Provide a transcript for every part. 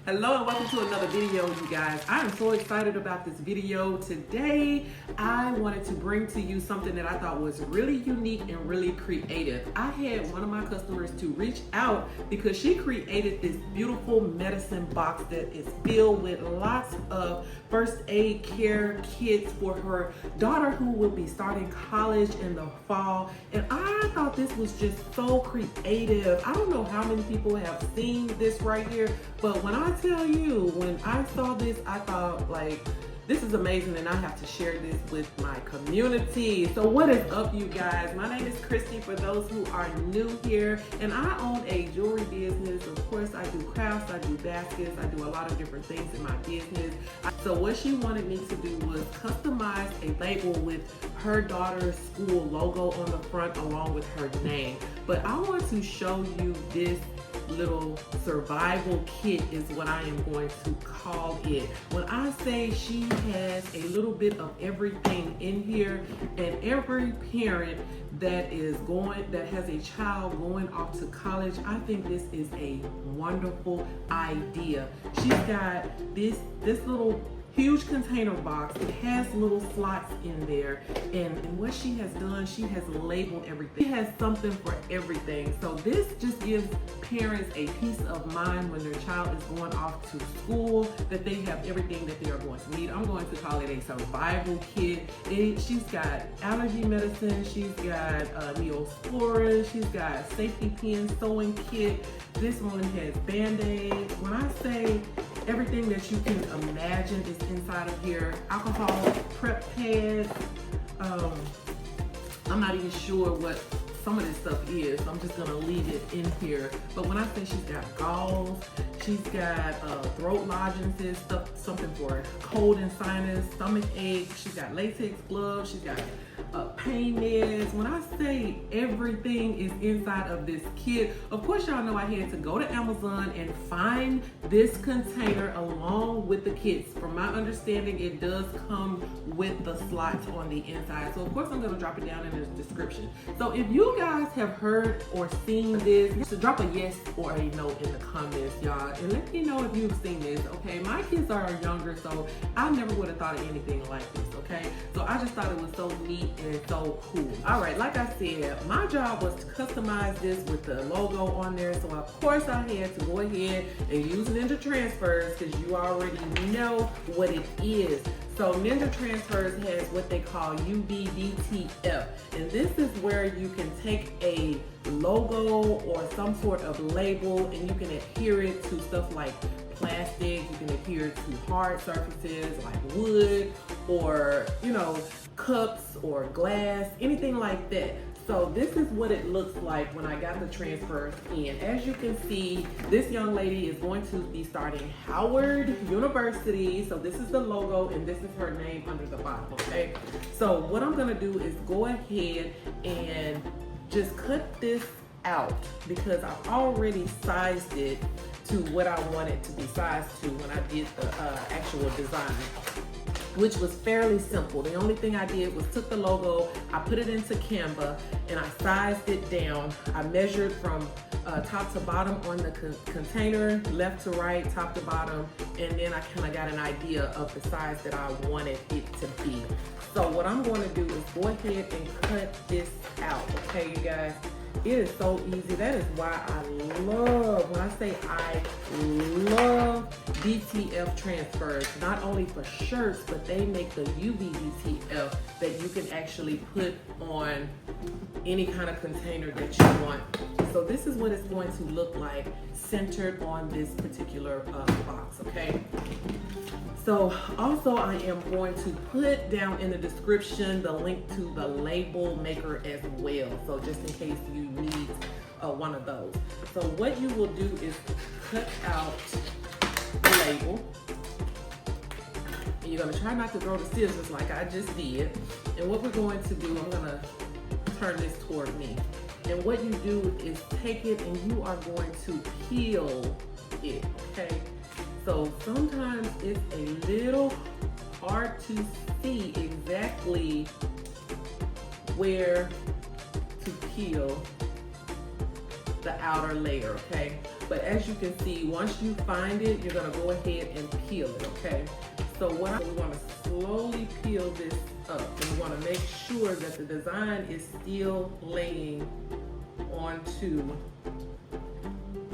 Hello and welcome to another video, you guys. I am so excited about this video. Today, I wanted to bring to you something that I thought was really unique and really creative. I had one of my customers to reach out because she created this beautiful medicine box that is filled with lots of first aid care kits for her daughter who will be starting college in the fall. And I thought this was just so creative. I don't know how many people have seen this right here, but when I tell you, when I saw this, I thought, like, this is amazing and I have to share this with my community. So what is up, you guys? My name is Christy for those who are new here, and I own a jewelry business. Of course, I do crafts, I do baskets, I do a lot of different things in my business. So what she wanted me to do was customize a label with her daughter's school logo on the front along with her name. But I want to show you this little survival kit is what I am going to call it. When I say she has a little bit of everything in here, and every parent that has a child going off to college, I think this is a wonderful idea. She's got this little huge container box. It has little slots in there, and what she has done, she has labeled everything. She has something for everything. So this just gives parents a peace of mind when their child is going off to school, that they have everything that they are going to need. I'm going to call it a survival kit. She's got allergy medicine, she's got Neosporin, she's got safety pin sewing kit. This one has Band-Aids. When I say everything that you can imagine is inside of here. Alcohol prep pads. I'm not even sure what some of this stuff is. I'm just gonna leave it in here. But when I say she's got gauze, she's got throat lozenges, something for cold and sinus, stomach aches. She's got latex gloves. She's got pain meds. When I say everything is inside of this kit, of course y'all know I had to go to Amazon and find this container along with the kits. From my understanding, it does come with the slots on the inside. So of course I'm gonna drop it down in the description. So if you guys have heard or seen this, so drop a yes or a no in the comments, y'all, and let me know if you've seen this. Okay, my kids are younger, so I never would have thought of anything like this. Okay, so I just thought it was so neat and so cool. All right, like I said, my job was to customize this with the logo on there. So of course I had to go ahead and use Ninja Transfers because you already know what it is. So Ninja Transfers has what they call UVDTF, and this is where you can take a logo or some sort of label and you can adhere it to stuff like plastic, you can adhere it to hard surfaces like wood, or cups or glass, anything like that. So this is what it looks like when I got the transfers in. As you can see, this young lady is going to be starting Howard University. So this is the logo and this is her name under the bottom, okay? So what I'm gonna do is go ahead and just cut this out because I've already sized it to what I want it to be sized to when I did the actual design, which was fairly simple. The only thing I did was took the logo, I put it into Canva, and I sized it down. I measured from top to bottom on the container, left to right, top to bottom, and then I kind of got an idea of the size that I wanted it to be. So what I'm going to do is go ahead and cut this out, okay, you guys? It is so easy. That is why I love, when I say I love DTF transfers, not only for shirts, but they make the UV DTF that you can actually put on any kind of container that you want. So this is what it's going to look like centered on this particular box, okay? So also I am going to put down in the description the link to the label maker as well. So just in case you need one of those. So what you will do is cut out the label. And you're gonna try not to throw the scissors like I just did. And what we're going to do, I'm gonna turn this toward me. And what you do is take it and you are going to peel it, okay? So sometimes it's a little hard to see exactly where to peel the outer layer, okay? But as you can see, once you find it, you're gonna go ahead and peel it, okay? So we wanna slowly peel this up, and we wanna make sure that the design is still laying onto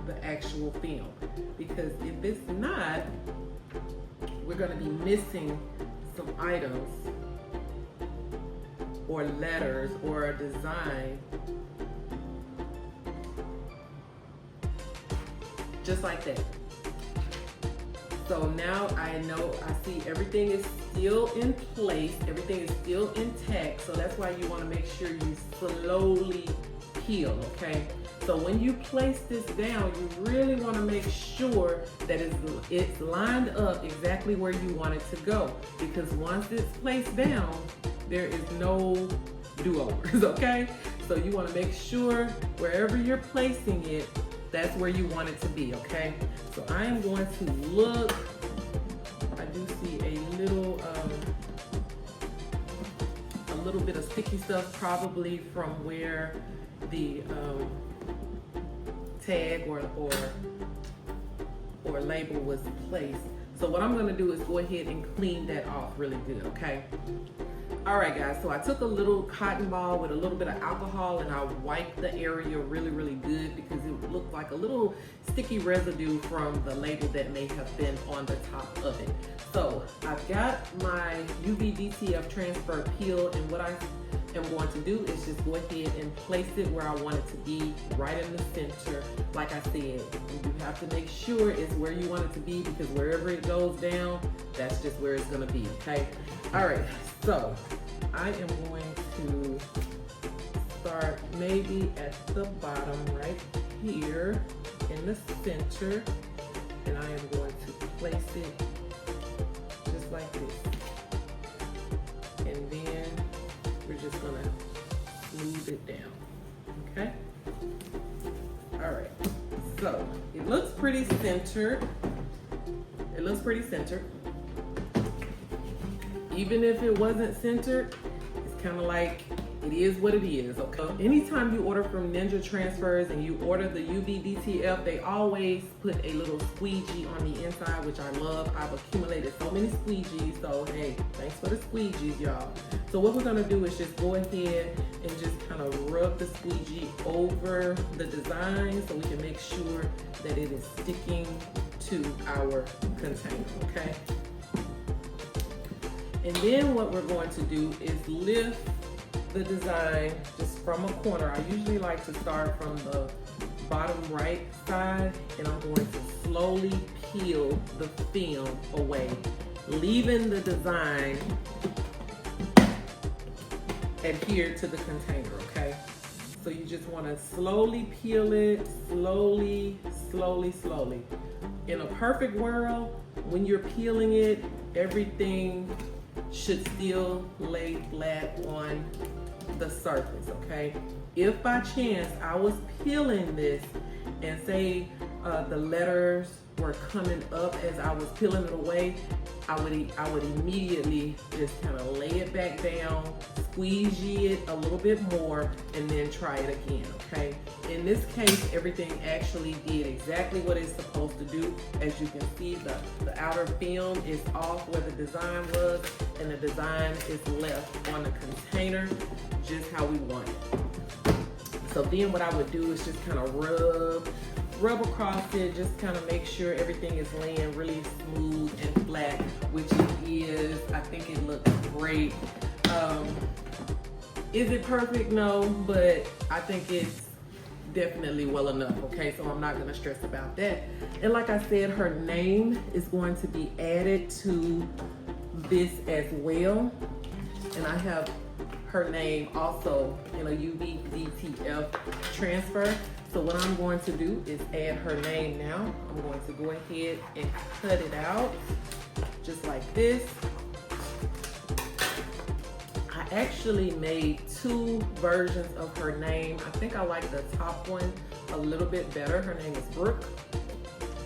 the actual film. Because if it's not, we're gonna be missing some items or letters or a design, just like that. So now I see everything is still in place, everything is still intact, so that's why you want to make sure you slowly peel, okay? So when you place this down, you really want to make sure that it's lined up exactly where you want it to go, because once it's placed down, there is no do-overs, okay? So you want to make sure wherever you're placing it, that's where you want it to be, okay? So I am going to look. I do see a little bit of sticky stuff, probably from where the tag or label was placed. So what I'm gonna do is go ahead and clean that off really good, okay? All right, guys, so I took a little cotton ball with a little bit of alcohol and I wiped the area really, really good because it looked like a little sticky residue from the label that may have been on the top of it. So I've got my UV DTF transfer peeled, and what I am going to do is just go ahead and place it where I want it to be, right in the center. Like I said, you have to make sure it's where you want it to be, because wherever it goes down, that's just where it's gonna be, okay? All right, so I am going to start maybe at the bottom right here in the center, and I am going to place it just like this. And then we're just gonna move it down, okay? All right, so it looks pretty centered. It looks pretty centered. Even if it wasn't centered, it's kind of like it is what it is, okay? Anytime you order from Ninja Transfers and you order the UV DTF, they always put a little squeegee on the inside, which I love. I've accumulated so many squeegees, so hey, thanks for the squeegees, y'all. So what we're gonna do is just go ahead and just kind of rub the squeegee over the design so we can make sure that it is sticking to our container, okay? And then what we're going to do is lift the design just from a corner. I usually like to start from the bottom right side, and I'm going to slowly peel the film away, leaving the design adhered to the container, okay? So you just want to slowly peel it, slowly, slowly, slowly. In a perfect world, when you're peeling it, everything should still lay flat on the surface, okay? If by chance I was peeling this and say the letters were coming up as I was peeling it away, I would immediately just kind of lay it back down, squeegee it a little bit more, and then try it again, okay? In this case, everything actually did exactly what it's supposed to do. As you can see, the outer film is off where the design was, and the design is left on the container just how we want it. So then what I would do is just kind of rub across it, just kind of make sure everything is laying really smooth and flat, which it is. I think it looks great. Is it perfect? No, but I think it's definitely well enough, okay? So I'm not gonna stress about that. And like I said, her name is going to be added to this as well. And I have her name also in a UV DTF transfer. So what I'm going to do is add her name now. I'm going to go ahead and cut it out just like this. I actually made two versions of her name. I think I like the top one a little bit better. Her name is Brooke.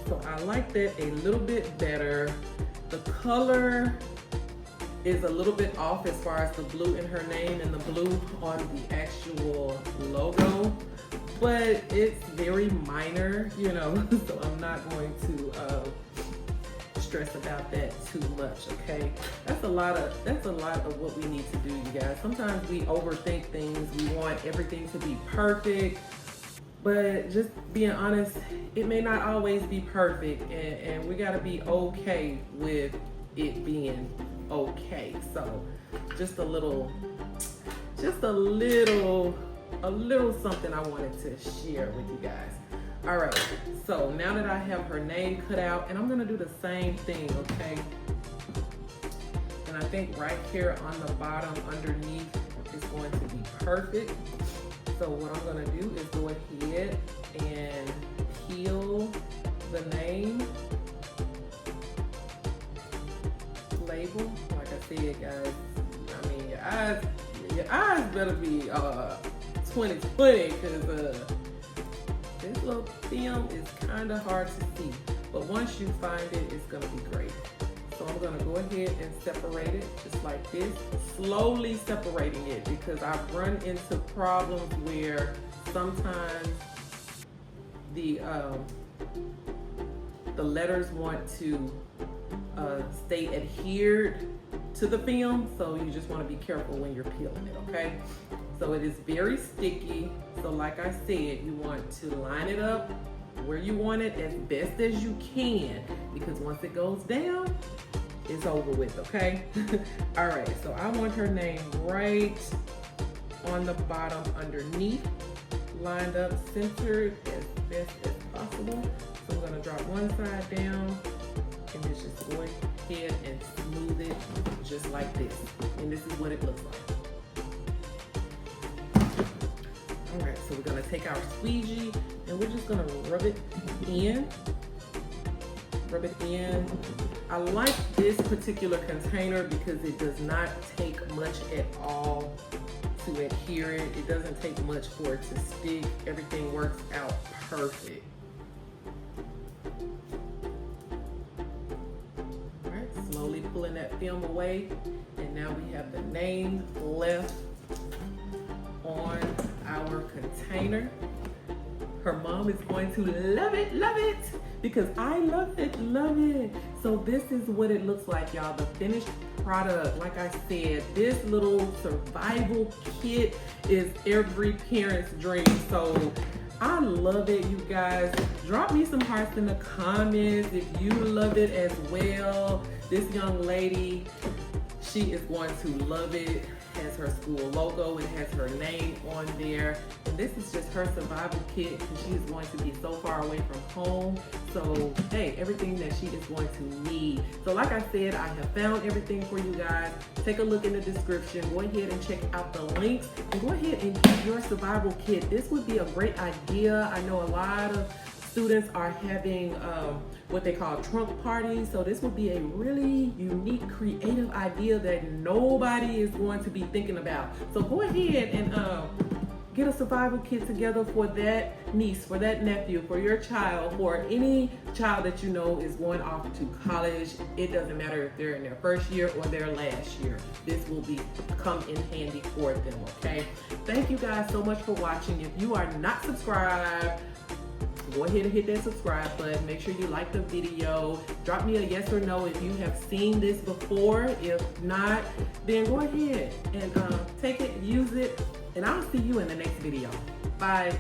So I like that a little bit better. The color is a little bit off as far as the blue in her name and the blue on the actual logo. but it's very minor, you know, so I'm not going to stress about that too much, okay? That's a lot of what we need to do, you guys. Sometimes we overthink things. We want everything to be perfect, but just being honest, it may not always be perfect, and we got to be okay with it being okay. So just a little something I wanted to share with you guys. All right, so now that I have her name cut out, and I'm gonna do the same thing, okay? And I think right here on the bottom underneath is going to be perfect. So what I'm gonna do is go ahead and peel the name label. Like I said, guys, I mean, your eyes better be 20/20, because this little film is kind of hard to see, but once you find it, it's gonna be great. So I'm gonna go ahead and separate it just like this, slowly separating it, because I've run into problems where sometimes the letters want to stay adhered to the film, so you just want to be careful when you're peeling it, okay? So it is very sticky, so like I said, you want to line it up where you want it as best as you can, because once it goes down, it's over with, okay? All right, so I want her name right on the bottom underneath, lined up, centered as best as possible. So I'm gonna drop one side down, and then just go ahead and smooth it just like this. And this is what it looks like. All right, so we're gonna take our squeegee and we're just gonna rub it in. Rub it in. I like this particular container because it does not take much at all to adhere it. It doesn't take much for it to stick. Everything works out perfect. All right, slowly pulling that film away. And now we have the name left on our container. Her mom is going to love it, because I love it. So this is what it looks like, y'all. The finished product, like I said, this little survival kit is every parent's dream. So I love it, you guys. Drop me some hearts in the comments if you love it as well. This young lady, she is going to love it. Has her school logo, it has her name on there, and this is just her survival kit because she is going to be so far away from home. So hey, everything that she is going to need. So like I said, I have found everything for you guys. Take a look in the description, go ahead and check out the links, and go ahead and get your survival kit. This would be a great idea. I know a lot of students are having what they call trunk parties, so this would be a really unique, creative idea that nobody is going to be thinking about. So go ahead and get a survival kit together for that niece, for that nephew, for your child, for any child that you know is going off to college. It doesn't matter if they're in their first year or their last year. This will come in handy for them, okay? Thank you guys so much for watching. If you are not subscribed, go ahead and hit that subscribe button. Make sure you like the video. Drop me a yes or no if you have seen this before. If not, then go ahead and take it, use it, and I'll see you in the next video. Bye.